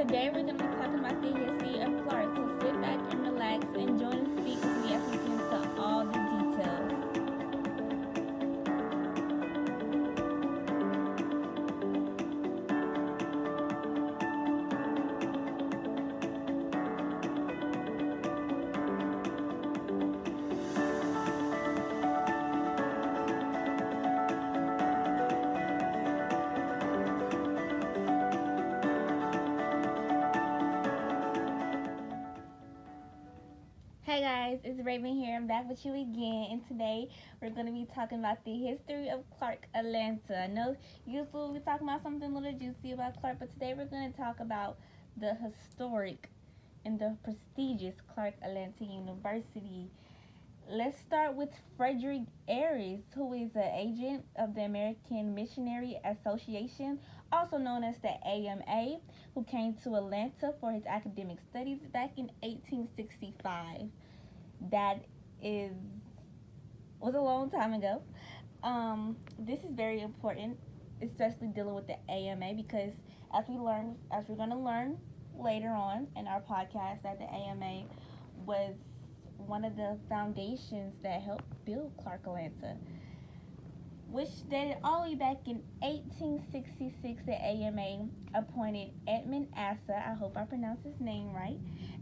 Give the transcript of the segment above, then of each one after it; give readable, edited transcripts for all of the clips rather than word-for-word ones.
Today we're going to be talking about the history of Clark. So sit back and relax and join us speak as we actually get into all the details. Hey guys, it's Raven here. I'm back with you again, and today we're going to be talking about the history of Clark Atlanta. I know usually we talk about something a little juicy about Clark, but today we're going to talk about the historic and the prestigious Clark Atlanta University. Let's start with Frederick Ayres, who is an agent of the American Missionary Association, also known as the AMA, who came to Atlanta for his academic studies back in 1865. That is was a long time ago. This is very important, especially dealing with the AMA, because as we're going to learn later on in our podcast, that the AMA was one of the foundations that helped build Clark Atlanta, which dated all the way back in 1866. The AMA appointed Edmund Asa, I hope I pronounced his name right,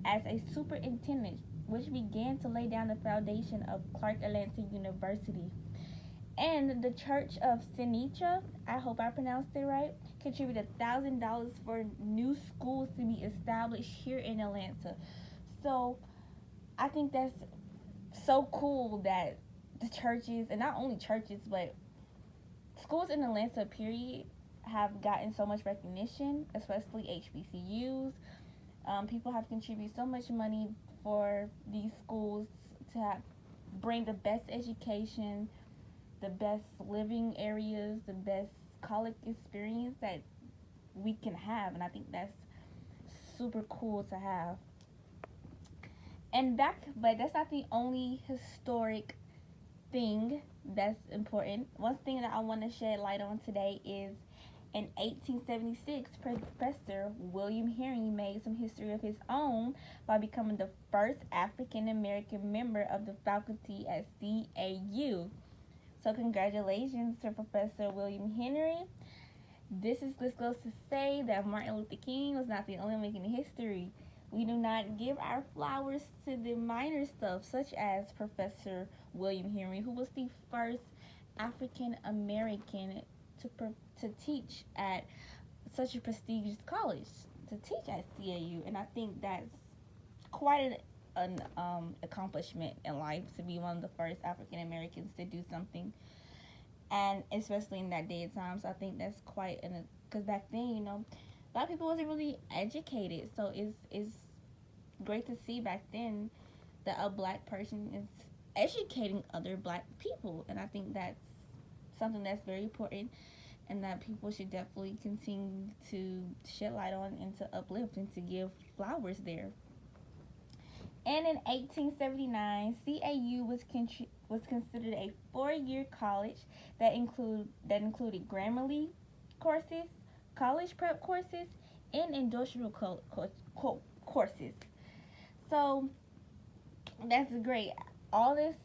as a superintendent, which began to lay down the foundation of Clark Atlanta University. And the Church of Sinitra, I hope I pronounced it right, contributed $1,000 for new schools to be established here in Atlanta. So I think that's so cool that the churches, and not only churches, but schools in Atlanta, period, have gotten so much recognition, especially HBCUs. People have contributed so much money for these schools to bring the best education, the best living areas, the best college experience that we can have. And I think that's super cool to have. But that's not the only historic thing that's important. One thing that I want to shed light on today is in 1876, Professor William Henry made some history of his own by becoming the first African American member of the faculty at CAU. So congratulations to Professor William Henry. This goes to say that Martin Luther King was not the only one making history. We do not give our flowers to the minor stuff, such as Professor William Henry, who was the first African American to teach at such a prestigious college, to teach at CAU. And I think that's quite an accomplishment in life, to be one of the first African Americans to do something, and especially in that day and time. So I think that's quite an, because back then, a lot of people wasn't really educated. So it's great to see back then that a black person is educating other black people, and I think that's something that's very important, and that people should definitely continue to shed light on and to uplift and to give flowers there. And in 1879, CAU was considered a 4-year college that included Grammarly courses, college prep courses, and industrial courses. So that's great. All this,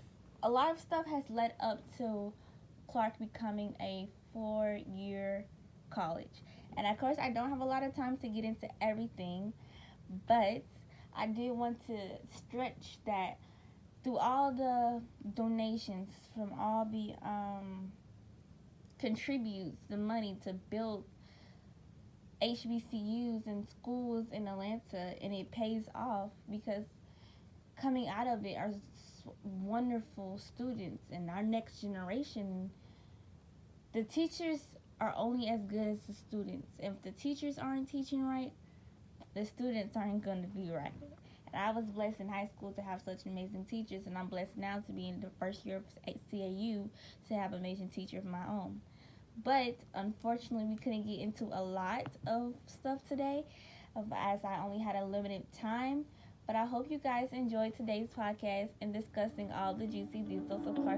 a lot of stuff has led up to Clark becoming a 4-year college. And of course, I don't have a lot of time to get into everything, but I did want to stretch that through all the donations from all the contributes, the money to build HBCUs and schools in Atlanta, and it pays off because coming out of it are wonderful students, and our next generation, the teachers are only as good as the students. If the teachers aren't teaching right, the students aren't going to be right. And I was blessed in high school to have such amazing teachers, and I'm blessed now to be in the first year of CAU to have amazing teacher of my own. But unfortunately, we couldn't get into a lot of stuff today, as I only had a limited time. But I hope you guys enjoyed today's podcast and discussing all the juicy details of Clark